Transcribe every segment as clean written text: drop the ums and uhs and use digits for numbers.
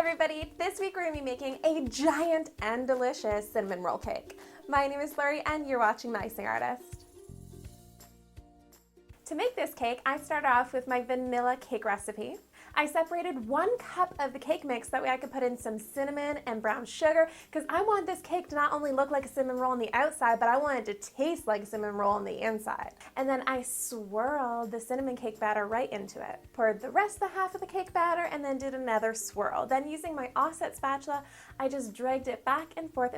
everybody, this week we're going to be making a giant and delicious cinnamon roll cake. My name is Lori and you're watching The Icing Artist. To make this cake, I started off with my vanilla cake recipe. I separated 1 cup of the cake mix, that way I could put in some cinnamon and brown sugar, because I want this cake to not only look like a cinnamon roll on the outside, but I want it to taste like a cinnamon roll on the inside. And then I swirled the cinnamon cake batter right into it. Poured the rest of the half of the cake batter and then did another swirl. Then using my offset spatula, I just dragged it back and forth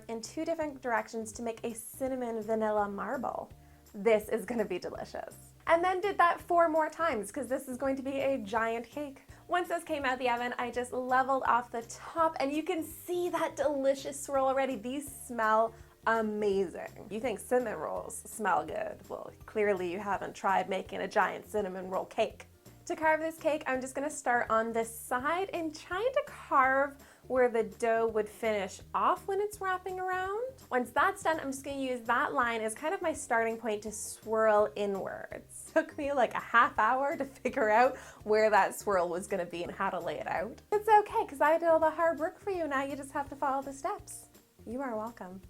in 2 different directions to make a cinnamon vanilla marble. This is going to be delicious. And then did that 4 more times because this is going to be a giant cake. Once those came out of the oven, I just leveled off the top and you can see that delicious swirl already. These smell amazing. You think cinnamon rolls smell good? Well, clearly you haven't tried making a giant cinnamon roll cake. To carve this cake, I'm just going to start on this side and trying to carve where the dough would finish off when it's wrapping around. Once that's done, I'm just going to use that line as kind of my starting point to swirl inwards. Took me like a half hour to figure out where that swirl was going to be and how to lay it out. It's okay, because I did all the hard work for you. Now you just have to follow the steps. You are welcome.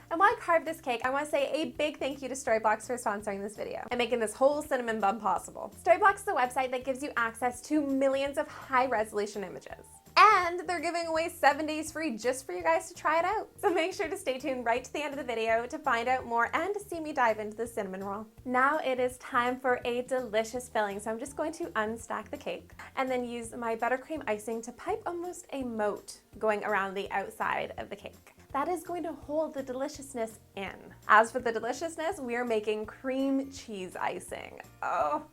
And while I carve this cake, I want to say a big thank you to Storyblocks for sponsoring this video and making this whole cinnamon bun possible. Storyblocks is a website that gives you access to millions of high-resolution images. And they're giving away 7 days free just for you guys to try it out. So make sure to stay tuned right to the end of the video to find out more and to see me dive into the cinnamon roll. Now it is time for a delicious filling. So I'm just going to unstack the cake and then use my buttercream icing to pipe almost a moat going around the outside of the cake. That is going to hold the deliciousness in. As for the deliciousness, we are making cream cheese icing. Oh,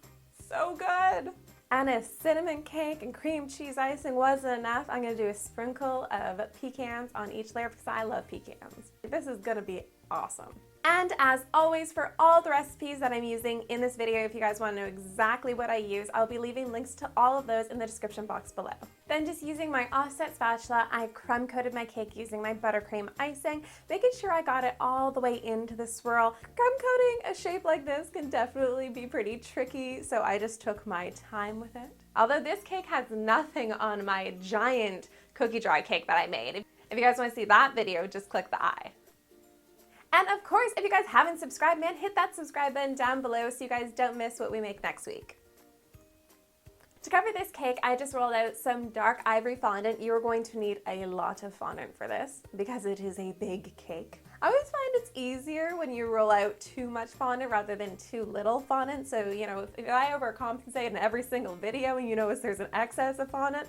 so good. And if cinnamon cake and cream cheese icing wasn't enough, I'm going to do a sprinkle of pecans on each layer because I love pecans. This is going to be awesome. And as always, for all the recipes that I'm using in this video, if you guys want to know exactly what I use, I'll be leaving links to all of those in the description box below. Then just using my offset spatula, I crumb coated my cake using my buttercream icing, making sure I got it all the way into the swirl. Crumb coating a shape like this can definitely be pretty tricky, so I just took my time with it. Although this cake has nothing on my giant cookie jar cake that I made. If you guys want to see that video, just click the I. And of course, if you guys haven't subscribed, man, hit that subscribe button down below so you guys don't miss what we make next week. To cover this cake, I just rolled out some dark ivory fondant. You're going to need a lot of fondant for this because it is a big cake. I always find it's easier when you roll out too much fondant rather than too little fondant. So, you know, if I overcompensate in every single video and you notice there's an excess of fondant,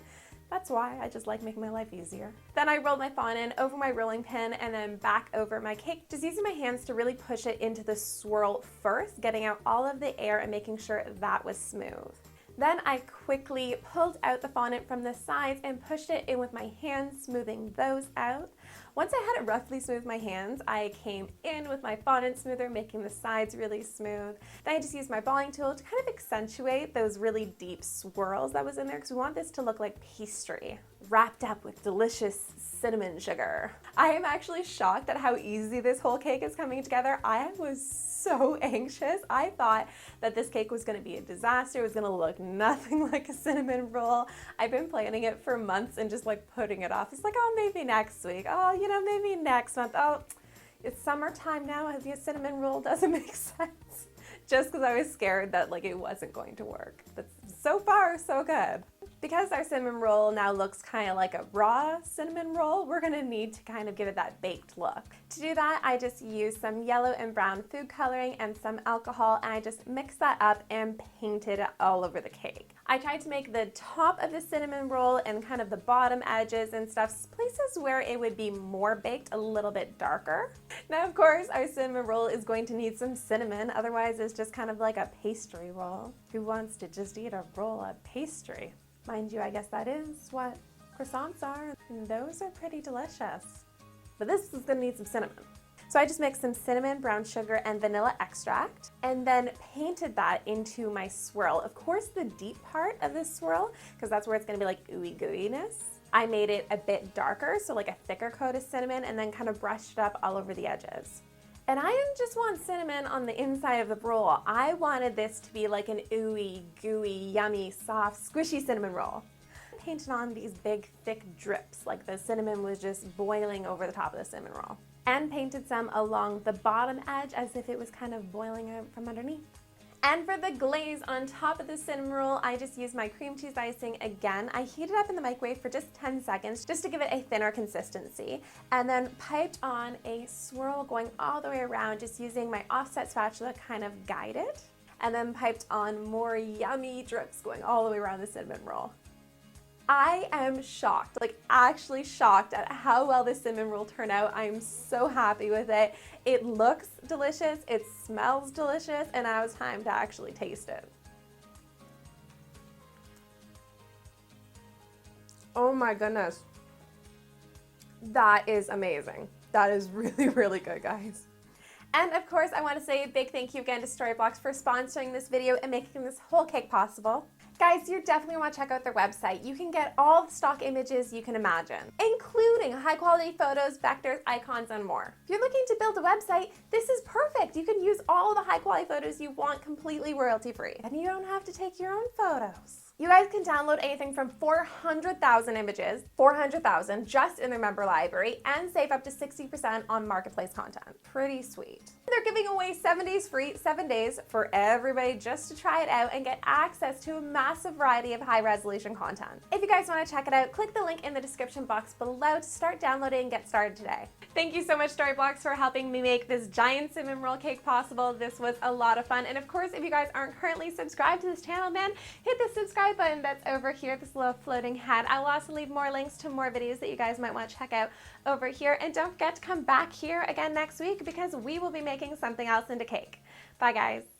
that's why I just like making my life easier. Then I rolled my fondant over my rolling pin and then back over my cake, just using my hands to really push it into the swirl first, getting out all of the air and making sure that was smooth. Then I quickly pulled out the fondant from the sides and pushed it in with my hands, smoothing those out. Once I had it roughly smooth my hands, I came in with my fondant smoother, making the sides really smooth. Then I just used my balling tool to kind of accentuate those really deep swirls that was in there because we want this to look like pastry, wrapped up with delicious cinnamon sugar. I am actually shocked at how easy this whole cake is coming together. I was so anxious. I thought that this cake was going to be a disaster. It was going to look nothing like a cinnamon roll. I've been planning it for months and just like putting it off. It's like, oh, maybe next week. Oh, you know, maybe next month. Oh, it's summertime now. A cinnamon roll doesn't make sense. Just because I was scared that like it wasn't going to work. But so far, so good. Because our cinnamon roll now looks kind of like a raw cinnamon roll, we're gonna need to kind of give it that baked look. To do that, I just used some yellow and brown food coloring and some alcohol, and I just mixed that up and painted it all over the cake. I tried to make the top of the cinnamon roll and kind of the bottom edges and stuff places where it would be more baked, a little bit darker. Now, of course, our cinnamon roll is going to need some cinnamon, otherwise it's just kind of like a pastry roll. Who wants to just eat a roll of pastry? Mind you, I guess that is what croissants are, and those are pretty delicious. But this is gonna need some cinnamon. So I just mixed some cinnamon, brown sugar, and vanilla extract, and then painted that into my swirl. Of course, the deep part of this swirl, because that's where it's gonna be like ooey gooeyness, I made it a bit darker, so like a thicker coat of cinnamon, and then kind of brushed it up all over the edges. And I didn't just want cinnamon on the inside of the roll. I wanted this to be like an ooey, gooey, yummy, soft, squishy cinnamon roll. painted on these big thick drips, like the cinnamon was just boiling over the top of the cinnamon roll. And painted some along the bottom edge as if it was kind of boiling out from underneath. And for the glaze on top of the cinnamon roll, I just used my cream cheese icing again. I heated it up in the microwave for just 10 seconds just to give it a thinner consistency. And then piped on a swirl going all the way around, just using my offset spatula to kind of guide it. And then piped on more yummy drips going all the way around the cinnamon roll. I am shocked, like actually shocked at how well this cinnamon roll turned out. I'm so happy with it. It looks delicious, it smells delicious, and now it's time to actually taste it. Oh my goodness. That is amazing. That is really, really good, guys. And of course, I want to say a big thank you again to Storyblocks for sponsoring this video and making this whole cake possible. Guys, you definitely want to check out their website. You can get all the stock images you can imagine, including high quality photos, vectors, icons, and more. If you're looking to build a website, this is perfect. You can use all the high quality photos you want completely royalty free. And you don't have to take your own photos. You guys can download anything from 400,000 images, 400,000 just in their member library, and save up to 60% on marketplace content. Pretty sweet. They're giving away 7 days free, 7 days for everybody just to try it out and get access to a massive variety of high resolution content. If you guys want to check it out, click the link in the description box below to start downloading and get started today. Thank you so much, Storyblocks, for helping me make this giant cinnamon roll cake possible. This was a lot of fun. And of course, if you guys aren't currently subscribed to this channel, man, hit the subscribe button that's over here, this little floating head. I will also leave more links to more videos that you guys might want to check out over here. And don't forget to come back here again next week because we will be making something else into cake. Bye, guys.